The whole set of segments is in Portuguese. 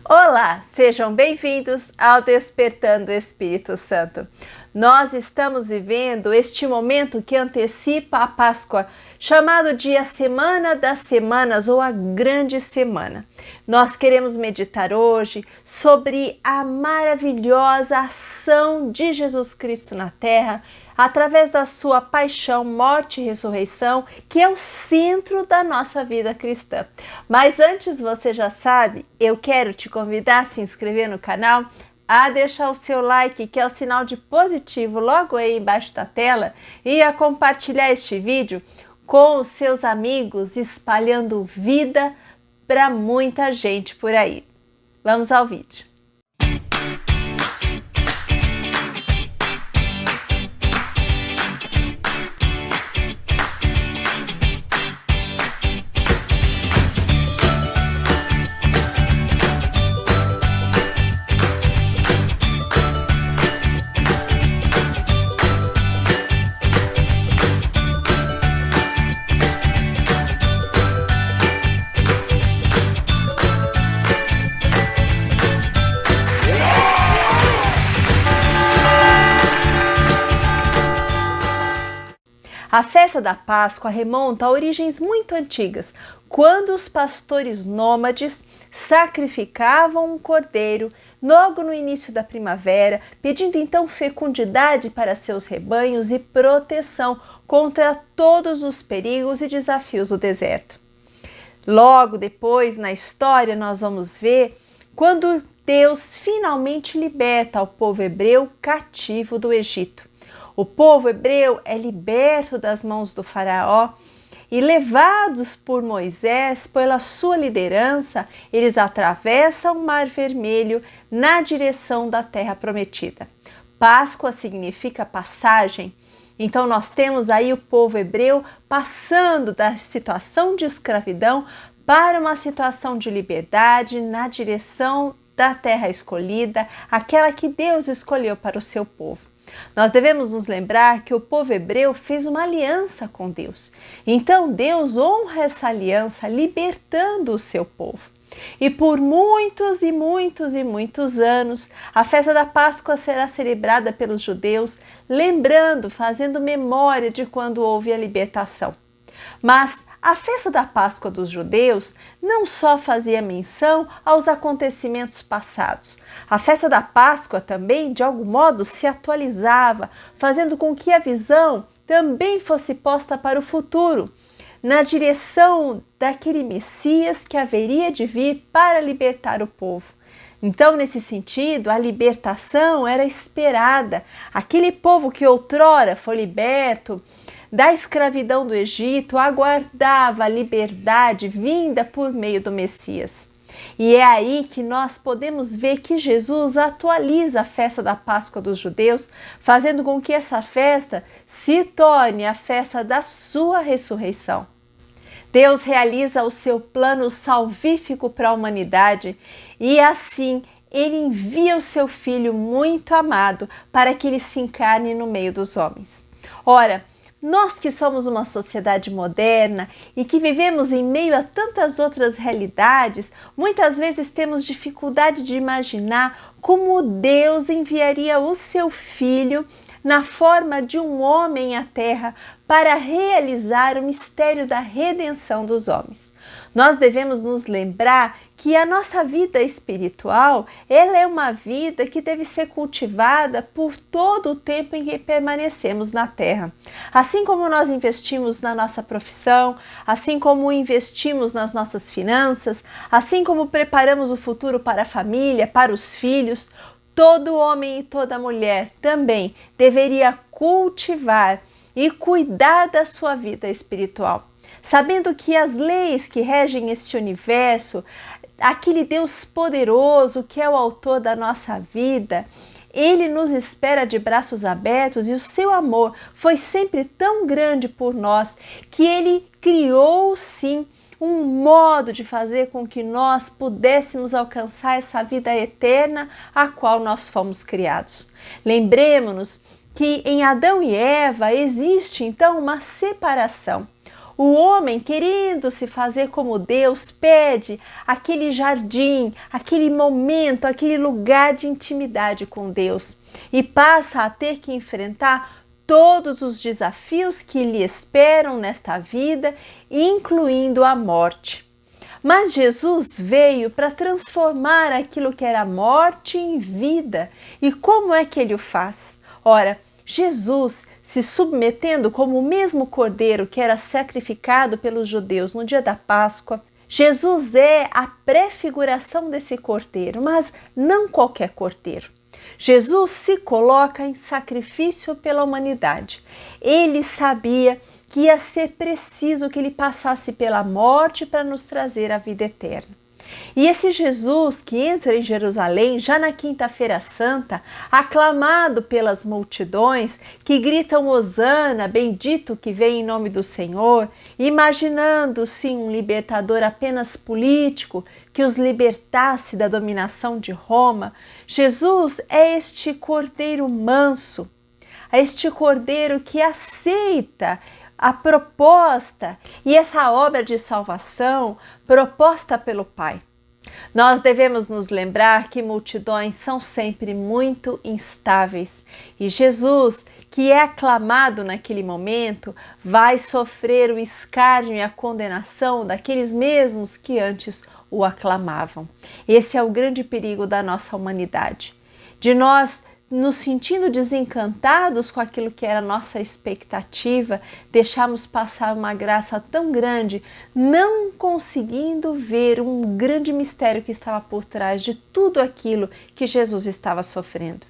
Olá, sejam bem-vindos ao Despertando o Espírito Santo. Nós estamos vivendo este momento que antecipa a Páscoa, chamado de a Semana das Semanas ou a Grande Semana. Nós queremos meditar hoje sobre a maravilhosa ação de Jesus Cristo na Terra, através da sua paixão, morte e ressurreição, que é o centro da nossa vida cristã. Mas antes, você já sabe, eu quero te convidar a se inscrever no canal, a deixar o seu like, que é o sinal de positivo logo aí embaixo da tela, e a compartilhar este vídeo com os seus amigos, espalhando vida para muita gente por aí. Vamos ao vídeo. A festa da Páscoa remonta a origens muito antigas, quando os pastores nômades sacrificavam um cordeiro logo no início da primavera, pedindo então fecundidade para seus rebanhos e proteção contra todos os perigos e desafios do deserto. Logo depois, na história, nós vamos ver quando Deus finalmente liberta o povo hebreu cativo do Egito. O povo hebreu é liberto das mãos do faraó e, levados por Moisés, pela sua liderança, eles atravessam o Mar Vermelho na direção da Terra Prometida. Páscoa significa passagem, então nós temos aí o povo hebreu passando da situação de escravidão para uma situação de liberdade na direção da terra escolhida, aquela que Deus escolheu para o seu povo. Nós devemos nos lembrar que o povo hebreu fez uma aliança com Deus. Então Deus honra essa aliança libertando o seu povo. E por muitos e muitos e muitos anos, a festa da Páscoa será celebrada pelos judeus, lembrando, fazendo memória de quando houve a libertação. Mas a festa da Páscoa dos judeus não só fazia menção aos acontecimentos passados. A festa da Páscoa também, de algum modo, se atualizava, fazendo com que a visão também fosse posta para o futuro, na direção daquele Messias que haveria de vir para libertar o povo. Então, nesse sentido, a libertação era esperada. Aquele povo que outrora foi liberto da escravidão do Egito aguardava a liberdade vinda por meio do Messias. E é aí que nós podemos ver que Jesus atualiza a festa da Páscoa dos judeus, fazendo com que essa festa se torne a festa da sua ressurreição. Deus realiza o seu plano salvífico para a humanidade e assim ele envia o seu Filho muito amado para que ele se encarne no meio dos homens. Ora, nós que somos uma sociedade moderna e que vivemos em meio a tantas outras realidades, muitas vezes temos dificuldade de imaginar como Deus enviaria o seu Filho na forma de um homem à Terra para realizar o mistério da redenção dos homens. Nós devemos nos lembrar que a nossa vida espiritual, ela é uma vida que deve ser cultivada por todo o tempo em que permanecemos na Terra. Assim como nós investimos na nossa profissão, assim como investimos nas nossas finanças, assim como preparamos o futuro para a família, para os filhos, todo homem e toda mulher também deveria cultivar e cuidar da sua vida espiritual, sabendo que as leis que regem este universo, aquele Deus poderoso que é o autor da nossa vida, ele nos espera de braços abertos e o seu amor foi sempre tão grande por nós que ele criou sim um modo de fazer com que nós pudéssemos alcançar essa vida eterna a qual nós fomos criados. Lembremos-nos que em Adão e Eva existe então uma separação. O homem, querendo se fazer como Deus, pede aquele jardim, aquele momento, aquele lugar de intimidade com Deus e passa a ter que enfrentar todos os desafios que lhe esperam nesta vida, incluindo a morte. Mas Jesus veio para transformar aquilo que era morte em vida. E como é que ele o faz? Ora, Jesus, se submetendo como o mesmo cordeiro que era sacrificado pelos judeus no dia da Páscoa, Jesus é a prefiguração desse cordeiro, mas não qualquer cordeiro. Jesus se coloca em sacrifício pela humanidade. Ele sabia que ia ser preciso que ele passasse pela morte para nos trazer a vida eterna. E esse Jesus que entra em Jerusalém já na quinta-feira santa, aclamado pelas multidões que gritam Hosana, bendito que vem em nome do Senhor, imaginando-se um libertador apenas político que os libertasse da dominação de Roma, Jesus é este cordeiro manso, é este cordeiro que aceita a proposta e essa obra de salvação proposta pelo Pai. Nós devemos nos lembrar que multidões são sempre muito instáveis e Jesus, que é aclamado naquele momento, vai sofrer o escárnio e a condenação daqueles mesmos que antes o aclamavam. Esse é o grande perigo da nossa humanidade, de nós nos sentindo desencantados com aquilo que era nossa expectativa, deixamos passar uma graça tão grande, não conseguindo ver um grande mistério que estava por trás de tudo aquilo que Jesus estava sofrendo.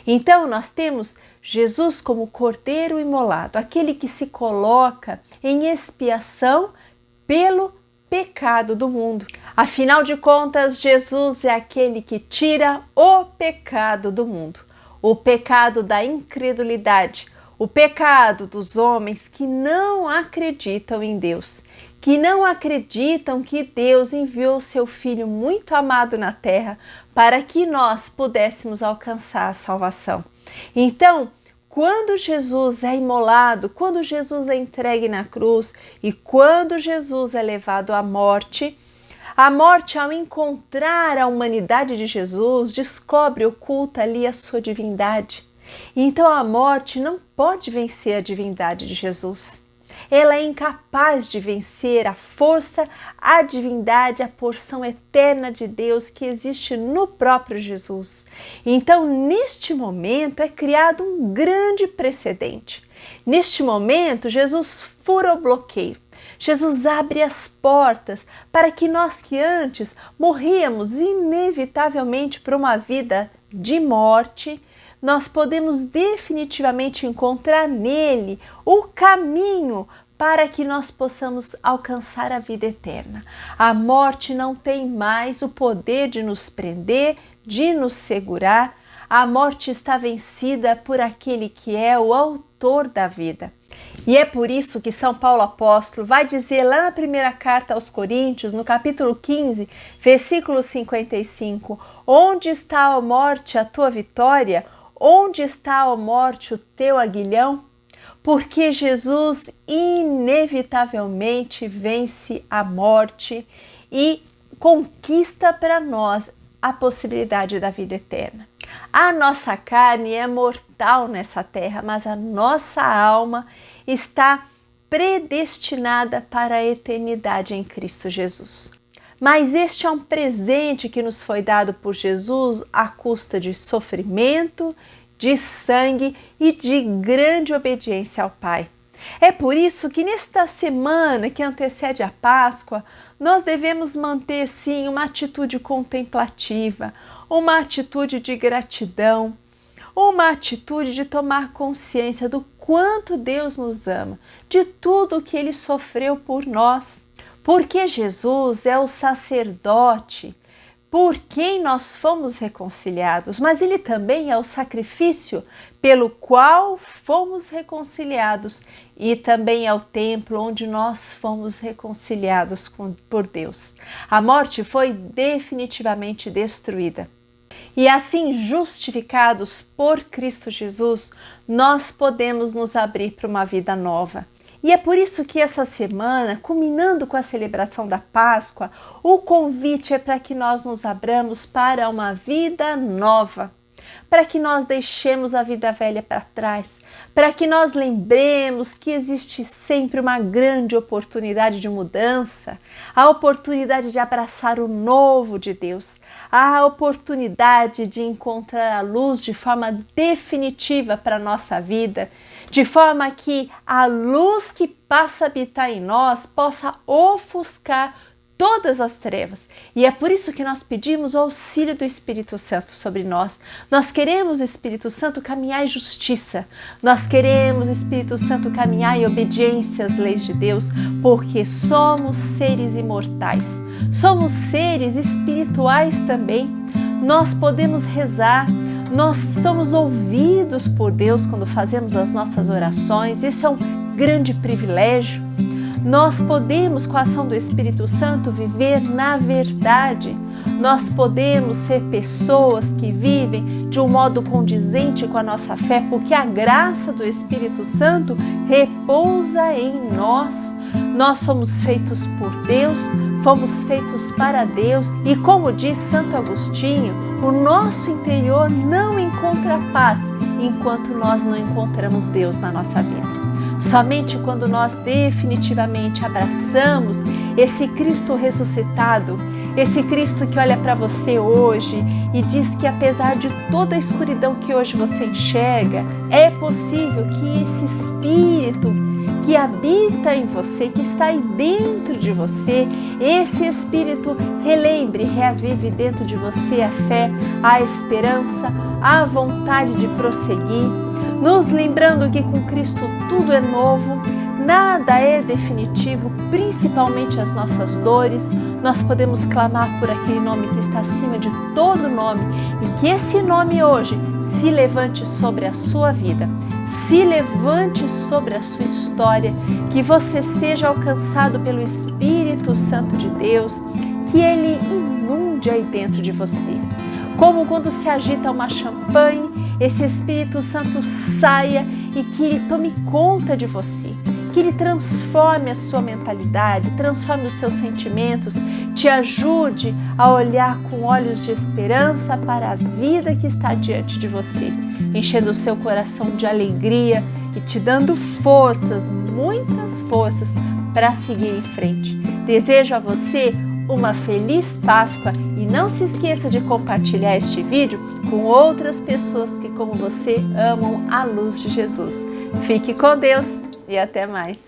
Então nós temos Jesus como cordeiro imolado, aquele que se coloca em expiação pelo pecado do mundo. Afinal de contas, Jesus é aquele que tira o pecado do mundo. O pecado da incredulidade, o pecado dos homens que não acreditam em Deus, que não acreditam que Deus enviou seu Filho muito amado na terra para que nós pudéssemos alcançar a salvação. Então, quando Jesus é imolado, quando Jesus é entregue na cruz e quando Jesus é levado à morte, a morte, ao encontrar a humanidade de Jesus, descobre, oculta ali a sua divindade. Então a morte não pode vencer a divindade de Jesus. Ela é incapaz de vencer a força, a divindade, a porção eterna de Deus que existe no próprio Jesus. Então, neste momento, é criado um grande precedente. Neste momento, Jesus fura o bloqueio. Jesus abre as portas para que nós que antes morríamos inevitavelmente por uma vida de morte, nós podemos definitivamente encontrar nele o caminho para que nós possamos alcançar a vida eterna. A morte não tem mais o poder de nos prender, de nos segurar. A morte está vencida por aquele que é o autor da vida. E é por isso que São Paulo apóstolo vai dizer lá na primeira carta aos Coríntios, no capítulo 15, versículo 55, onde está, ó morte, a tua vitória? Onde está, ó morte, o teu aguilhão? Porque Jesus inevitavelmente vence a morte e conquista para nós a possibilidade da vida eterna. A nossa carne é mortal nessa terra, mas a nossa alma está predestinada para a eternidade em Cristo Jesus. Mas este é um presente que nos foi dado por Jesus à custa de sofrimento, de sangue e de grande obediência ao Pai. É por isso que nesta semana que antecede a Páscoa, nós devemos manter sim uma atitude contemplativa, uma atitude de gratidão, uma atitude de tomar consciência do quanto Deus nos ama, de tudo o que Ele sofreu por nós. Porque Jesus é o sacerdote por quem nós fomos reconciliados, mas Ele também é o sacrifício pelo qual fomos reconciliados e também é o templo onde nós fomos reconciliados por Deus. A morte foi definitivamente destruída. E assim, justificados por Cristo Jesus, nós podemos nos abrir para uma vida nova. E é por isso que essa semana, culminando com a celebração da Páscoa, o convite é para que nós nos abramos para uma vida nova, para que nós deixemos a vida velha para trás, para que nós lembremos que existe sempre uma grande oportunidade de mudança, a oportunidade de abraçar o novo de Deus, a oportunidade de encontrar a luz de forma definitiva para a nossa vida, de forma que a luz que passa a habitar em nós possa ofuscar todas as trevas. E é por isso que nós pedimos o auxílio do Espírito Santo sobre nós. Nós queremos, Espírito Santo, caminhar em justiça. Nós queremos, Espírito Santo, caminhar em obediência às leis de Deus, porque somos seres imortais. Somos seres espirituais também. Nós podemos rezar. Nós somos ouvidos por Deus quando fazemos as nossas orações. Isso é um grande privilégio. Nós podemos, com a ação do Espírito Santo, viver na verdade. Nós podemos ser pessoas que vivem de um modo condizente com a nossa fé, porque a graça do Espírito Santo repousa em nós. Nós fomos feitos por Deus, fomos feitos para Deus e, como diz Santo Agostinho, o nosso interior não encontra paz enquanto nós não encontramos Deus na nossa vida. Somente quando nós definitivamente abraçamos esse Cristo ressuscitado, esse Cristo que olha para você hoje e diz que apesar de toda a escuridão que hoje você enxerga, é possível que esse Espírito que habita em você, que está aí dentro de você, esse Espírito relembre, reavive dentro de você a fé, a esperança, a vontade de prosseguir, nos lembrando que com Cristo tudo é novo, nada é definitivo, principalmente as nossas dores. Nós podemos clamar por aquele nome que está acima de todo nome e que esse nome hoje se levante sobre a sua vida, se levante sobre a sua história, que você seja alcançado pelo Espírito Santo de Deus, que Ele inunde aí dentro de você. Como quando se agita uma champanhe, esse Espírito Santo saia e que Ele tome conta de você, que Ele transforme a sua mentalidade, transforme os seus sentimentos, te ajude a olhar com olhos de esperança para a vida que está diante de você, enchendo o seu coração de alegria e te dando forças, muitas forças para seguir em frente. Desejo a você uma feliz Páscoa e não se esqueça de compartilhar este vídeo com outras pessoas que, como você, amam a luz de Jesus. Fique com Deus e até mais!